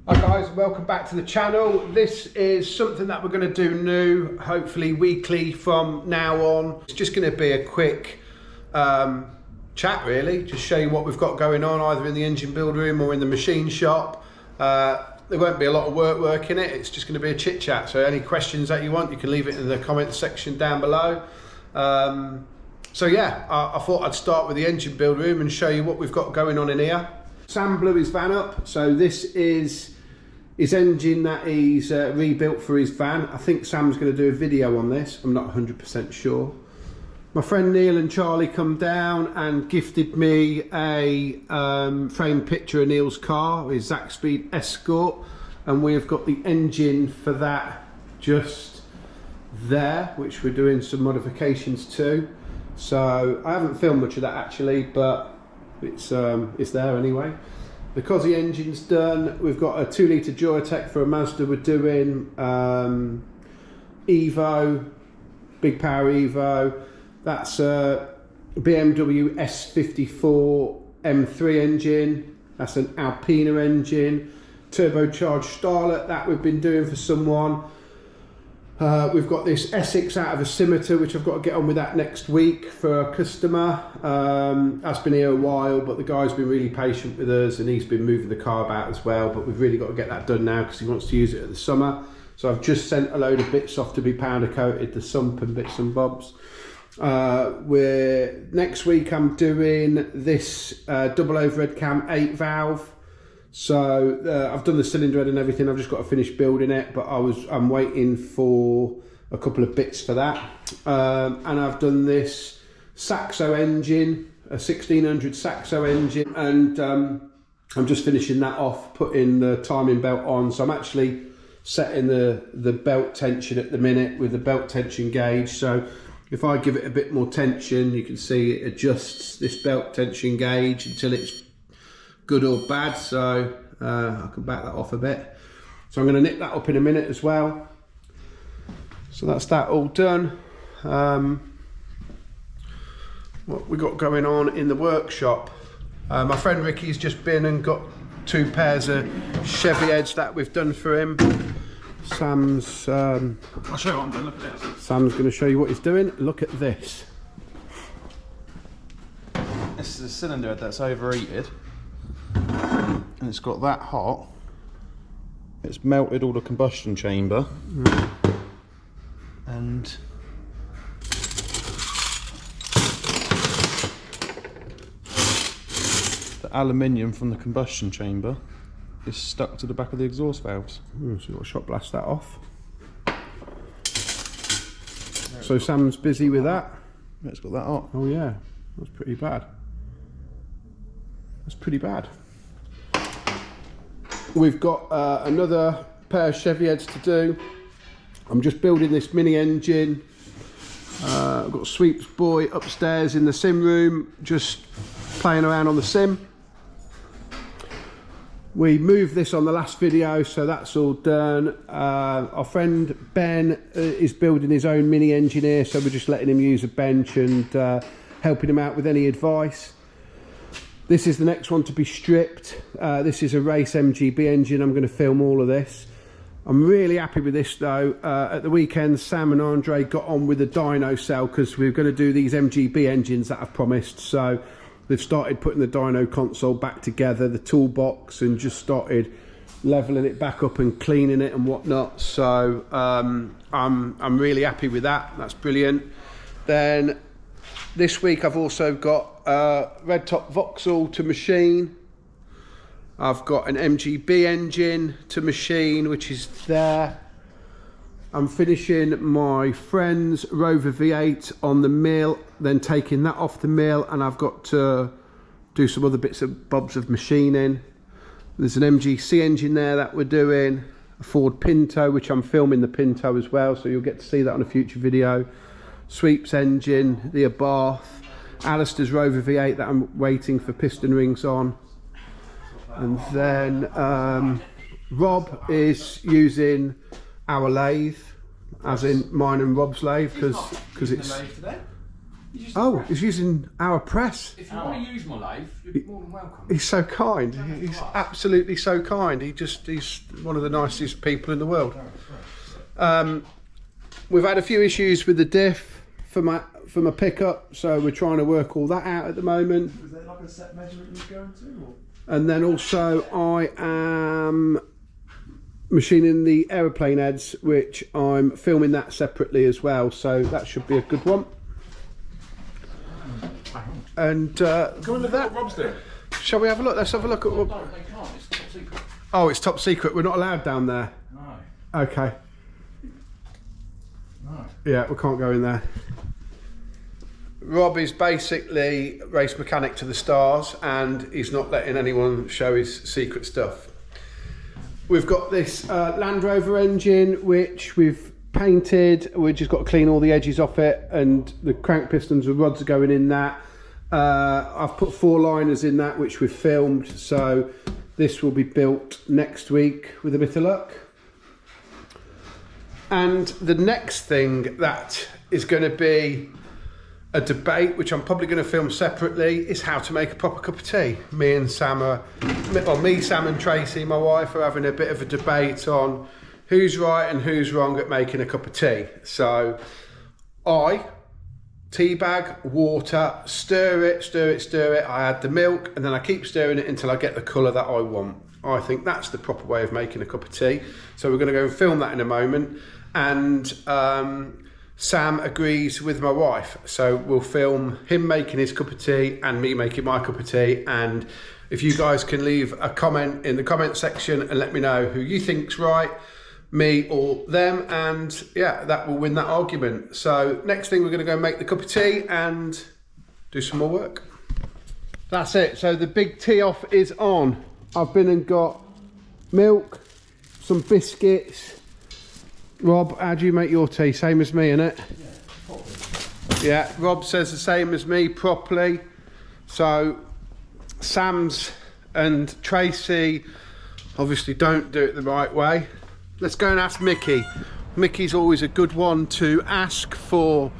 Hi guys, welcome back to the channel. This is something that we're going to do new, hopefully weekly from now on. It's just going to be a quick chat really, just show you what we've got going on either in the engine build room or in the machine shop. There won't be a lot of work in it, it's just going to be a chit chat. So any questions that you want, you can leave it in the comments section down below. So yeah, I thought I'd start with the engine build room and show you what we've got going on in here. Sam blew his van up, so this is his engine that he's rebuilt for his van. I think Sam's going to do a video on this, I'm not 100% sure. My friend Neil and Charlie come down and gifted me a framed picture of Neil's car, his Zaxpeed Escort, and we've got the engine for that just there, which we're doing some modifications to. So I haven't filmed much of that actually, but it's there anyway. The Cosy engine's done. We've got a 2-litre Duratec for a Mazda we're doing. Evo, big power Evo. That's a BMW S54 M3 engine. That's an Alpina engine. Turbocharged Starlet that we've been doing for someone. We've got this Essex out of a Scimitar, which I've got to get on with that next week for a customer. That's been here a while, but the guy's been really patient with us and he's been moving the car about as well, but we've really got to get that done now because he wants to use it at the summer. So I've just sent a load of bits off to be powder coated, the sump and bits and bobs. Next week I'm doing this double overhead cam 8 valve. So I've done the cylinder head and everything, I've just got to finish building it, but I'm waiting for a couple of bits for that. And I've done this Saxo engine, a 1600 Saxo engine, and I'm just finishing that off, putting the timing belt on. So I'm actually setting the belt tension at the minute with the belt tension gauge. So if I give it a bit more tension, you can see it adjusts this belt tension gauge until it's good or bad, so I can back that off a bit. So I'm going to nip that up in a minute as well. So that's that all done. What we got going on in the workshop, my friend Ricky's just been and got 2 pairs of Chevy heads that we've done for him. Sam's I'll show you what I'm doing. Look at this. Sam's going to show you what he's doing. Look at this. This is a cylinder head that's overheated. And it's got that hot, it's melted all the combustion chamber, and the aluminium from the combustion chamber is stuck to the back of the exhaust valves. So you've got to shot blast that off. So Sam's busy with that. Yeah, it's got that hot. Oh yeah, that's pretty bad. That's pretty bad. We've got another pair of Chevy heads to do. I'm just building this mini engine. I've got Sweeps boy upstairs in the sim room, just playing around on the sim. We moved this on the last video, so that's all done. Our friend Ben is building his own mini engine here, so we're just letting him use a bench and helping him out with any advice. This is the next one to be stripped. This is a race MGB engine. I'm going to film all of this. I'm really happy with this though. At the weekend, Sam and Andre got on with the dyno cell because we were going to do these MGB engines that I've promised. So they've started putting the dyno console back together, the toolbox, and just started leveling it back up and cleaning it and whatnot. So I'm really happy with that. That's brilliant. Then this week I've also got red top Vauxhall to machine. I've got an MGB engine to machine, which is there. I'm finishing my friend's Rover V8 on the mill, then taking that off the mill, and I've got to do some other bits and bobs of machining. There's an MGC engine there that we're doing, a Ford Pinto, which I'm filming the Pinto as well, so you'll get to see that on a future video. Sweeps engine, the Abarth, Alistair's Rover V8 that I'm waiting for piston rings on. And then Rob is using our lathe, as in mine and Rob's lathe, because it's... Oh, he's using our press. If you want to use my lathe, you're more than welcome. He's so kind. He's absolutely so kind. He's one of the nicest people in the world. We've had a few issues with the diff for my pickup, so we're trying to work all that out at the moment. Is there like a set measurement you're going to? Or? And then also I am machining the aeroplane heads, which I'm filming that separately as well, so that should be a good one. And Can we look at what Rob's doing? shall we have a look? Let's have a look at what... No, they can't. It's top secret. Oh, it's top secret. We're not allowed down there. No. Okay. No. Yeah, we can't go in there. Rob is basically race mechanic to the stars, and he's not letting anyone show his secret stuff. We've got this Land Rover engine, which we've painted. We've just got to clean all the edges off it, and the crank pistons and rods are going in that. I've put 4 liners in that, which we've filmed, so this will be built next week with a bit of luck. And the next thing that is going to be a debate, which I'm probably going to film separately, is how to make a proper cup of tea. Me, Sam and Tracy, my wife, are having a bit of a debate on who's right and who's wrong at making a cup of tea. So I tea bag, water, stir it. I add the milk, and then I keep stirring it until I get the colour that I want. I think that's the proper way of making a cup of tea. So we're going to go and film that in a moment. And Sam agrees with my wife. So we'll film him making his cup of tea and me making my cup of tea. And if you guys can leave a comment in the comment section and let me know who you think's right, me or them, and yeah, that will win that argument. So next thing, we're going to go make the cup of tea and do some more work. That's it. So the big tea off is on. I've been and got milk, some biscuits. Rob, how do you make your tea? Same as me, innit? Yeah, Rob says the same as me, properly. So Sam's and Tracy obviously don't do it the right way. Let's go and ask Mickey. Mickey's always a good one to ask for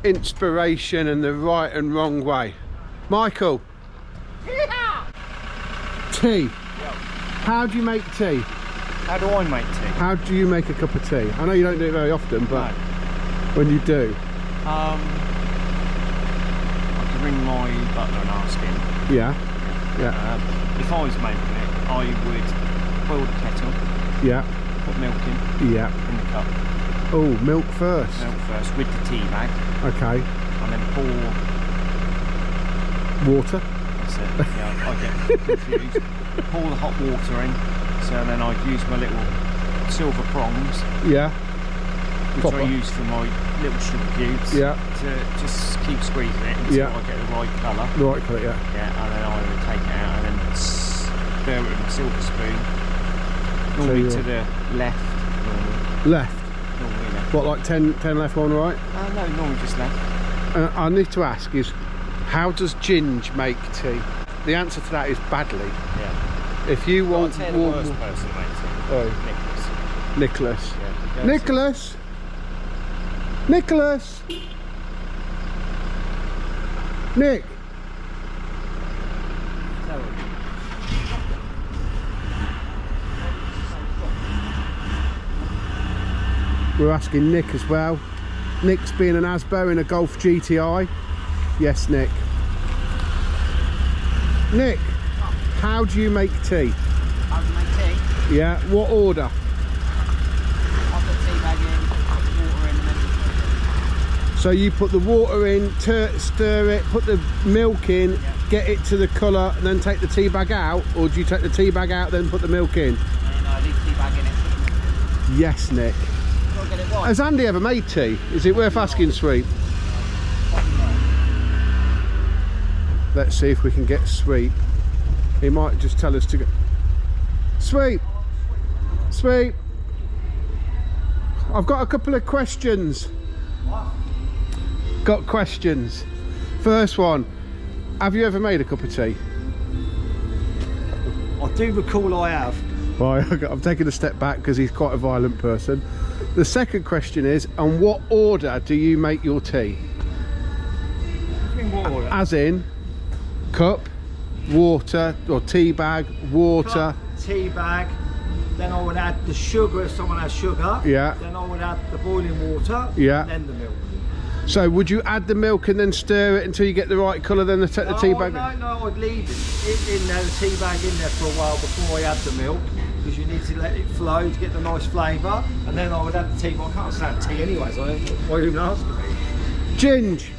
inspiration and the right and wrong way. Michael. Yeah. Tea. Yep. How do you make tea? How do I make tea? How do you make a cup of tea? I know you don't do it very often, but no. When you do. I can ring my butler and ask him. Yeah. Yeah. If I was making it, I would boil the kettle. Yeah. Put milk in. Yeah. In the cup. Oh, milk first. Milk first with the tea bag. Okay. And then pour water. That's it. Yeah, I get confused. Pour the hot water in. So then I'd use my little silver prongs. Yeah. Which Proper. I use for my little sugar cubes. Yeah. To just keep squeezing it until I get the right colour. The right colour, yeah. Yeah, and then I would take it out and then stir it with a silver spoon. Normally to the left. Left? Normally left. What, like 10 left, 1 right? No, normally just left. I need to ask is, how does Ginge make tea? The answer to that is badly. Yeah. If you want I'll tell you the worst person makes it. Oh. Nicholas. Nicholas. Yeah, Nicholas! Nicholas! Nick! We're asking Nick as well. Nick's being an Asbo in a Golf GTI. Yes, Nick. Nick, how do you make tea? How do you make tea? Yeah, what order? I put the tea bag in, put the water in, and then... So you put the water in, stir it, put the milk in, yeah. Get it to the colour, and then take the tea bag out? Or do you take the tea bag out, then put the milk in? And then I leave the tea bag in it, put the milk in. Yes, Nick. Gotta get it right. Has Andy ever made tea? Is it worth asking, Sweet? Let's see if we can get Sweet. He might just tell us to go. Sweet! Sweet! I've got a couple of questions. What? Got questions. First one, have you ever made a cup of tea? I do recall I have. Right, I'm taking a step back because he's quite a violent person. The second question is, on what order do you make your tea? As in, cup, water, or tea bag, water. Cup, tea bag. Then I would add the sugar if someone has sugar. Yeah. Then I would add the boiling water. Yeah. And then the milk. So would you add the milk and then stir it until you get the right colour, then take the tea bag? No, I'd leave it in there, the tea bag in there for a while before I add the milk, because you need to let it flow to get the nice flavour. And then I would add the tea, but I can't stand tea anyway, so why are you even asking me? Ginge,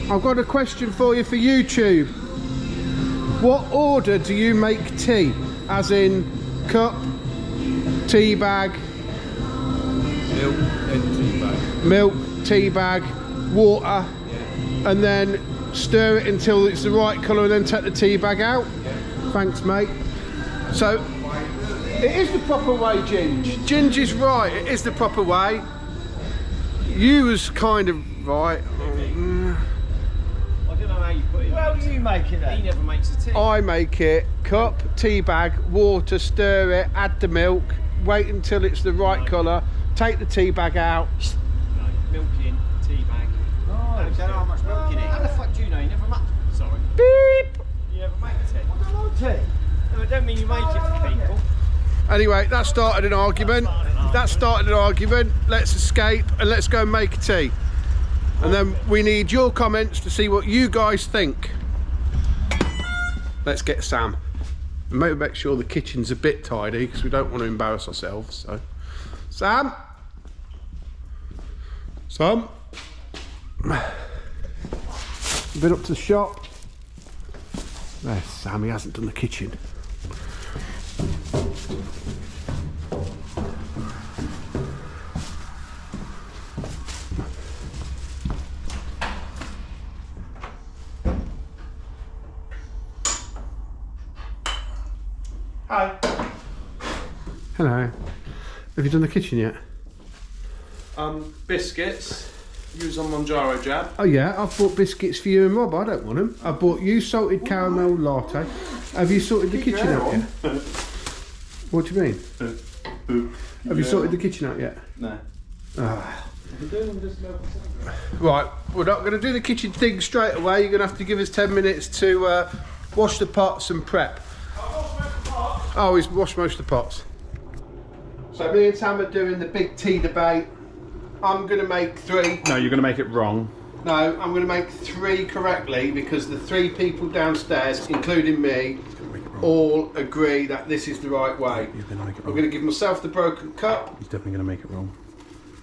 I've got a question for you for YouTube. What order do you make tea? As in cup, tea bag, Milk and tea bag. milk, tea bag, water, and then stir it until it's the right colour and then take the tea bag out? Thanks, mate. So, it is the proper way, Ginge. Ginge is right, it is the proper way. You was kind of right. I don't know how you put it. Well, you make it then. He never makes a tea. I make it cup, tea bag, water, stir it, add the milk, wait until it's the right colour, take the tea bag out. No, milk in, tea bag. I don't know how much milk in it. How the fuck do you know? You never make. Sorry. Beep! You never make a tea. I don't like tea. No, I don't mean you make it for people. Anyway, that started an argument. Let's escape and let's go and make a tea. And then we need your comments to see what you guys think. Let's get Sam. And maybe make sure the kitchen's a bit tidy because we don't want to embarrass ourselves. So, Sam. Been up to the shop. There's Sam, he hasn't done the kitchen. Hi. Hello. Have you done the kitchen yet? Biscuits. Use on Manjaro jab. Oh yeah, I've bought biscuits for you and Rob. I don't want them. I bought you salted caramel latte. Have you sorted the kitchen out yet? What do you mean? Have you sorted the kitchen out yet? No. Right, we're not going to do the kitchen thing straight away. You're going to have to give us 10 minutes to wash the pots and prep. Oh, he's washed most of the pots. So me and Sam are doing the big tea debate. I'm going to make 3. No, you're going to make it wrong. No, I'm going to make 3 correctly because the 3 people downstairs, including me, all agree that this is the right way. He's going to make it I'm wrong. going to give myself the broken cup. He's definitely going to make it wrong.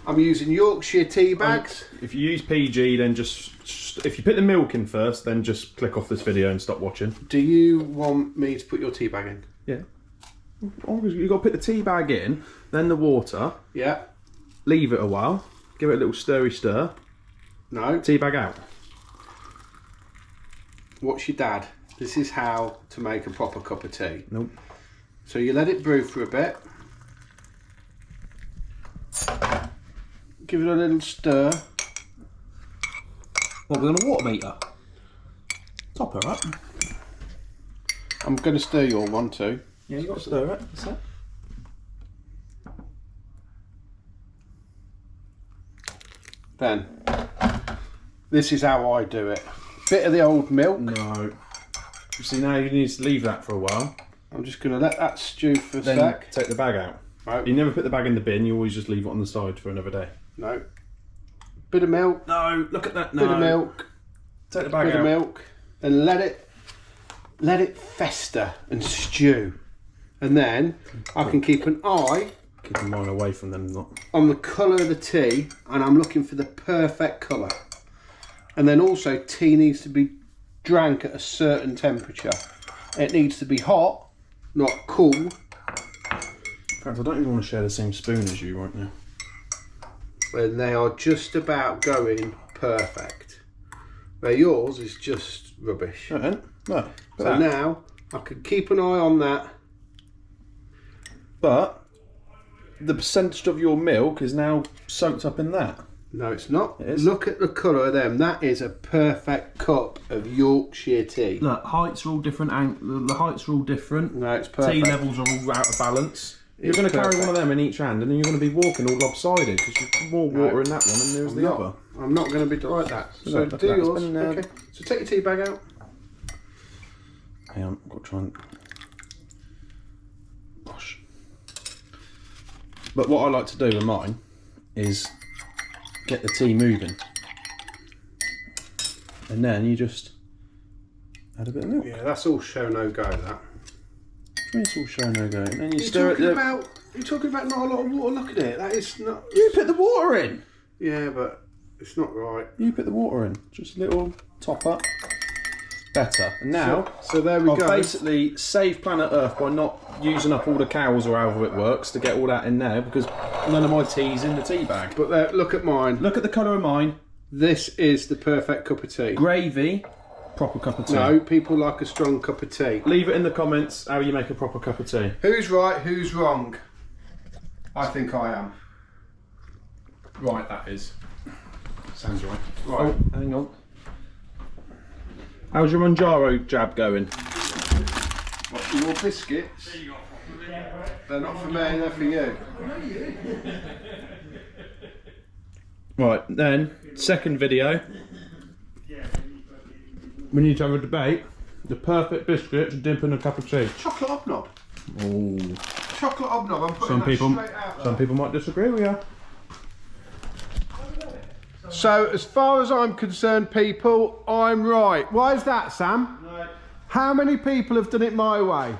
I'm using Yorkshire tea bags. If you use PG, then just if you put the milk in first, then just click off this video and stop watching. Do you want me to put your tea bag in? Yeah. You've got to put the tea bag in, then the water, Yeah. leave it a while, give it a little stirry stir, No. tea bag out. What's your dad? This is how to make a proper cup of tea. Nope. So you let it brew for a bit. Give it a little stir. What, we're on a water meter? Top her up. I'm going to stir your one too. Yeah, you got to stir it. That's it. Then, this is how I do it. Bit of the old milk. No. See, now you need to leave that for a while. I'm just going to let that stew for a Then sec. take the bag out. Right. You never put the bag in the bin, you always just leave it on the side for another day. No. Bit of milk. No, look at that. No. Bit of milk. Take the bag Bit out. of milk. And let it fester and stew. And then I can keep an eye Keeping mine away from them, not. on the colour of the tea, and I'm looking for the perfect colour. And then also tea needs to be drank at a certain temperature. It needs to be hot, not cool. In fact, I don't even want to share the same spoon as you right now. When they are just about going perfect. Where yours is just rubbish. No. So now I can keep an eye on that. But the percentage of your milk is now soaked up in that. No, it's not. It is. Look at the colour of them. That is a perfect cup of Yorkshire tea. Look, heights are all different. The heights are all different. No, it's perfect. Tea levels are all out of balance. You're going to carry one of them in each hand, and then you're going to be walking all lopsided because there's more water in that one than there's the other. I'm not going to be like that. So Look, do that's yours. been, Okay. So take your tea bag out. Hang on, I've got to try and... Gosh. But what I like to do with mine is get the tea moving. And then you just add a bit of milk. Yeah, that's all show no go. That. It's all show no go. And then you You're stir it. you're talking about not a lot of water. Look at it. That is not. You put the water in. Yeah, but it's not right. You put the water in. Just a little top up. Better. And now, So there we I've go. basically saved planet Earth by not using up all the cows or however it works to get all that in there because none of my tea's in the tea bag. But there, look at mine. Look at the colour of mine. This is the perfect cup of tea. Gravy, proper cup of tea. No, people like a strong cup of tea. Leave it in the comments how you make a proper cup of tea. Who's right? Who's wrong? I think I am. Right, that is. Sounds right. Right. Oh, hang on. How's your Manjaro jab going? What, your biscuits? They're not for me, they're for you. Right, then, second video. We need to have a debate. The perfect biscuit to dip in a cup of tea. Chocolate hobnob. Oh. Chocolate hobnob. I'm putting Some that people, straight out there. some people might disagree with you. So, as far as I'm concerned, people, I'm right. Why is that, Sam? No. How many people have done it my way?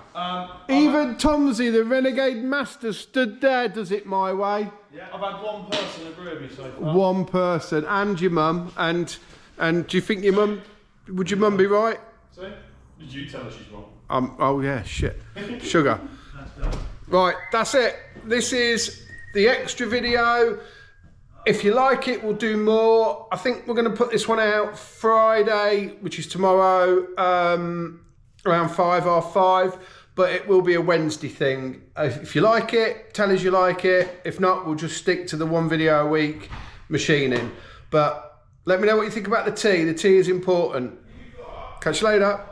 Even Tomsy, the renegade master, stood there, does it my way. Yeah, I've had one person agree with me so far. One person, and your mum, and do you think your mum, would your mum be right? See? Did you tell her she's wrong? Oh yeah, shit. Sugar. Right, that's it. This is the extra video. If you like it, we'll do more. I think we're going to put this one out Friday, which is tomorrow, around 5:30. But it will be a Wednesday thing. If you like it, tell us you like it. If not, we'll just stick to the one video a week machining. But let me know what you think about the tea. The tea is important. Catch you later.